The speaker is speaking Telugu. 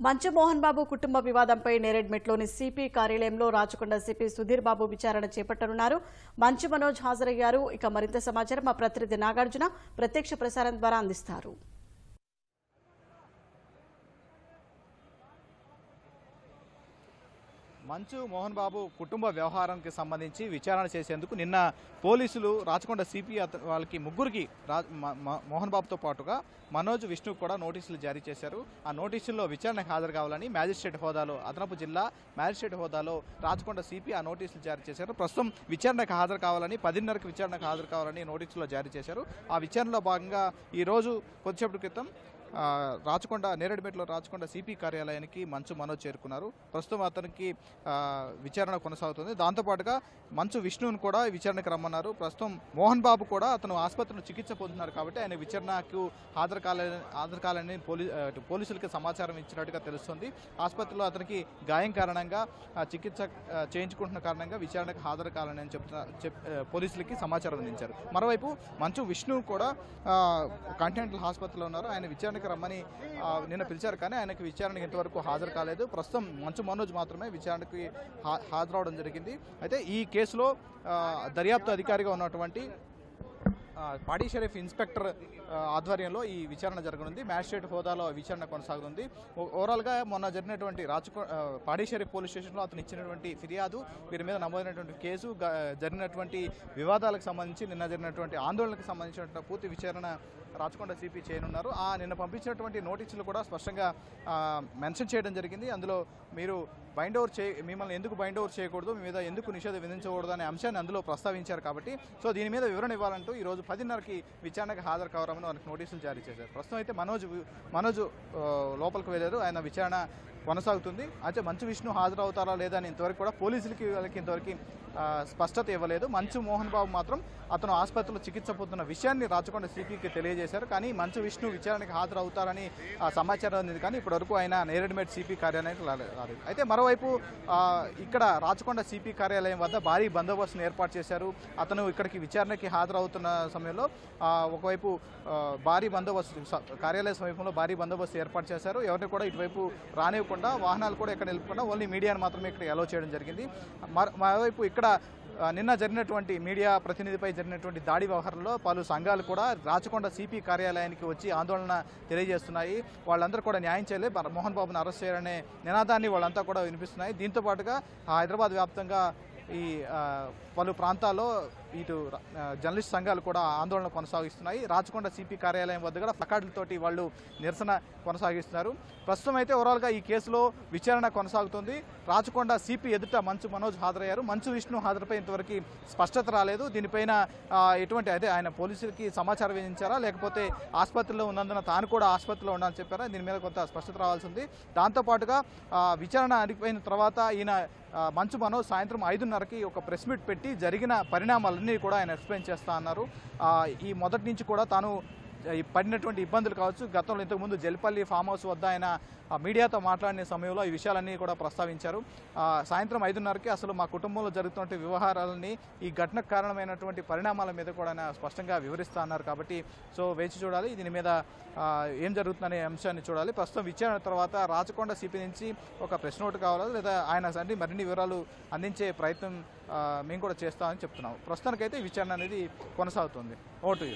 మంచు మోహన్ బాబు కుటుంబ వివాదంపై నేరెడ్మెట్లోని సిపి కార్యాలయంలో రాచకొండ సిపి సుధీర్ బాబు విచారణ చేపట్టనున్నారు. మంచు మనోజ్ హాజరయ్యారు. ఇక మరింత సమాచారం మా ప్రతినిధి నాగార్జున ప్రత్యక్ష ప్రసారం ద్వారా అందిస్తారు. మంచు మోహన్ బాబు కుటుంబ వ్యవహారానికి సంబంధించి విచారణ చేసేందుకు నిన్న పోలీసులు రాచకొండ సిపి వాళ్ళకి ముగ్గురికి మోహన్ బాబుతో పాటుగా మనోజ్ విష్ణు కూడా నోటీసులు జారీ చేశారు. ఆ నోటీసుల్లో విచారణకు హాజరు కావాలని మ్యాజిస్ట్రేట్ హోదాలో అదనపు జిల్లా మ్యాజిస్ట్రేట్ హోదాలో రాచకొండ సిపి ఆ నోటీసులు జారీ చేశారు. ప్రస్తుతం విచారణకు హాజరు కావాలని 10:30కి విచారణకు హాజరు కావాలని నోటీసులో జారీ చేశారు. ఆ విచారణలో భాగంగా ఈరోజు కొద్దిసేపటి క్రితం నేరేడుమెట్లో రాచకొండ సిపి కార్యాలయానికి మంచు మనోజ్ చేరుకున్నారు. ప్రస్తుతం అతనికి విచారణ కొనసాగుతుంది. దాంతోపాటుగా మంచు విష్ణువును కూడా విచారణకు రమ్మన్నారు. ప్రస్తుతం మోహన్ బాబు కూడా అతను ఆసుపత్రిలో చికిత్స పొందుతున్నారు కాబట్టి ఆయన విచారణకు హాజరు కావాలని పోలీసులకి సమాచారం ఇచ్చినట్టుగా తెలుస్తుంది. ఆసుపత్రిలో అతనికి గాయం కారణంగా చికిత్స చేయించుకుంటున్న కారణంగా విచారణకు హాజరు కావాలని పోలీసులకి సమాచారం అందించారు. మరోవైపు మంచు విష్ణు కూడా కాంటినెంటల్ హాస్పిటల్లో ఉన్నారు. ఆయన విచారణ రమ్మని నిన్న పిలిచారు కానీ ఆయనకు విచారణకు ఇంతవరకు హాజరు కాలేదు. ప్రస్తుతం మంచు మనోజ్ మాత్రమే విచారణకి హాజరవడం జరిగింది. అయితే ఈ కేసులో దర్యాప్తు అధికారిగా ఉన్నటువంటి పాడి షరీఫ్ ఇన్స్పెక్టర్ ఆధ్వర్యంలో ఈ విచారణ జరగనుంది. మ్యాజిస్ట్రేట్ హోదాలో విచారణ కొనసాగుతుంది. ఓవరాల్గా మొన్న జరిగినటువంటి పాడి షరీఫ్ పోలీస్ స్టేషన్లో అతను ఇచ్చినటువంటి ఫిర్యాదు, వీరి మీద నమోదైనటువంటి కేసు, జరిగినటువంటి వివాదాలకు సంబంధించి నిన్న జరిగినటువంటి ఆందోళనకు సంబంధించినటువంటి పూర్తి విచారణ రాచకొండ సిపి చేయనున్నారు. నిన్న పంపించినటువంటి నోటీసులు కూడా స్పష్టంగా మెన్షన్ చేయడం జరిగింది. అందులో మీరు మిమ్మల్ని ఎందుకు బైండ్ ఓవర్ చేయకూడదు, మీ మీద ఎందుకు నిషేధం విధించకూడదు అనే అంశాన్ని అందులో ప్రస్తావించారు. కాబట్టి దీని మీద వివరణ ఇవ్వాలంటూ ఈరోజు 10:30కి విచారణకు హాజరు కావాలని వారికి నోటీసులు జారీ చేశారు. ప్రస్తుతం అయితే మనోజ్ లోపలికి వెళ్ళారు. ఆయన విచారణ కొనసాగుతుంది. అయితే మంచు విష్ణు హాజరవుతారా లేదా అని ఇంతవరకు కూడా పోలీసులకి ఇంతవరకు స్పష్టత ఇవ్వలేదు. మంచు మోహన్ బాబు మాత్రం అతను ఆసుపత్రిలో చికిత్స పొందుతున్న విషయాన్ని రాచకొండ సిపికి తెలియజేశారు. కానీ మంచు విష్ణు విచారణకు హాజరవుతారని సమాచారం ఉంది. కానీ ఇప్పటివరకు ఆయన నేరేడుమెట్ సిపి కార్యాలయానికి రాలేదు. అయితే మరోవైపు ఇక్కడ రాచకొండ సిపి కార్యాలయం వద్ద భారీ బందోబస్తును ఏర్పాటు చేశారు. అతను ఇక్కడికి విచారణకి హాజరవుతున్న సమయంలో ఒకవైపు భారీ బందోబస్తు కార్యాలయ సమీపంలో భారీ బందోబస్తు ఏర్పాటు చేశారు. ఎవరిని కూడా ఇటువైపు రానివ్వకుండా, వాహనాలు కూడా ఇక్కడ నిలుపుకుండా ఓన్లీ మీడియాను మాత్రమే ఇక్కడ అలౌ చేయడం జరిగింది. మరోవైపు ఇక్కడ నిన్న జరిగినటువంటి మీడియా ప్రతినిధిపై జరిగినటువంటి దాడి వ్యవహారంలో పలు సంఘాలు కూడా రాచకొండ సిపి కార్యాలయానికి వచ్చి ఆందోళన తెలియజేస్తున్నాయి. వాళ్ళందరూ కూడా న్యాయం చేయలే, మోహన్ బాబును అరెస్ట్ చేయాలనే నినాదాన్ని వాళ్ళంతా కూడా వినిపిస్తున్నాయి. దీంతో పాటుగా హైదరాబాద్ వ్యాప్తంగా ఈ పలు ప్రాంతాల్లో ఇటు జర్నలిస్ట్ సంఘాలు కూడా ఆందోళన కొనసాగిస్తున్నాయి. రాచకొండ సిపి కార్యాలయం వద్ద కూడా ప్లకార్డులతోటి వాళ్ళు నిరసన కొనసాగిస్తున్నారు. ప్రస్తుతం అయితే ఓవరాల్గా ఈ కేసులో విచారణ కొనసాగుతుంది. రాచకొండ సిపి ఎదుట మంచు మనోజ్ హాజరయ్యారు. మంచు విష్ణు హాజరుపై ఇంతవరకు స్పష్టత రాలేదు. దీనిపైన ఎటువంటి అయితే ఆయన పోలీసులకి సమాచారం విధించారా, లేకపోతే ఆసుపత్రిలో ఉన్నందున తాను కూడా ఆసుపత్రిలో ఉండాలని చెప్పారా, దీని మీద కొంత స్పష్టత రావాల్సి ఉంది. దాంతోపాటుగా విచారణ అడిగిపోయిన తర్వాత ఈయన మంచు మనోజ్ సాయంత్రం 5:30కి ఒక ప్రెస్ మీట్ పెట్టి జరిగిన పరిణామాలన్నీ కూడా ఆయన ఎక్స్ప్లెయిన్ చేస్తా అన్నారు. ఈ మొదటి నుంచి కూడా తాను పడినటువంటి ఇబ్బందులు కావచ్చు, గతంలో ఇంతకుముందు జల్పల్లి ఫామ్ హౌస్ వద్ద ఆయన మీడియాతో మాట్లాడిన సమయంలో ఈ విషయాలన్నీ కూడా ప్రస్తావించారు. సాయంత్రం 5:30కి అసలు మా కుటుంబంలో జరుగుతున్న వ్యవహారాలని, ఈ ఘటనకు కారణమైనటువంటి పరిణామాల మీద కూడా ఆయన స్పష్టంగా వివరిస్తా అన్నారు. కాబట్టి వేచి చూడాలి, దీని మీద ఏం జరుగుతుందనే అంశాన్ని చూడాలి. ప్రస్తుతం విచారణ తర్వాత రాచకొండ సిపి నుంచి ఒక ప్రెస్ నోట్ కావాలి, లేదా ఆయన మరిన్ని వివరాలు అందించే ప్రయత్నం మేము కూడా చేస్తామని చెప్తున్నాం. ప్రస్తుతానికైతే విచారణ అనేది కొనసాగుతుంది. ఓటు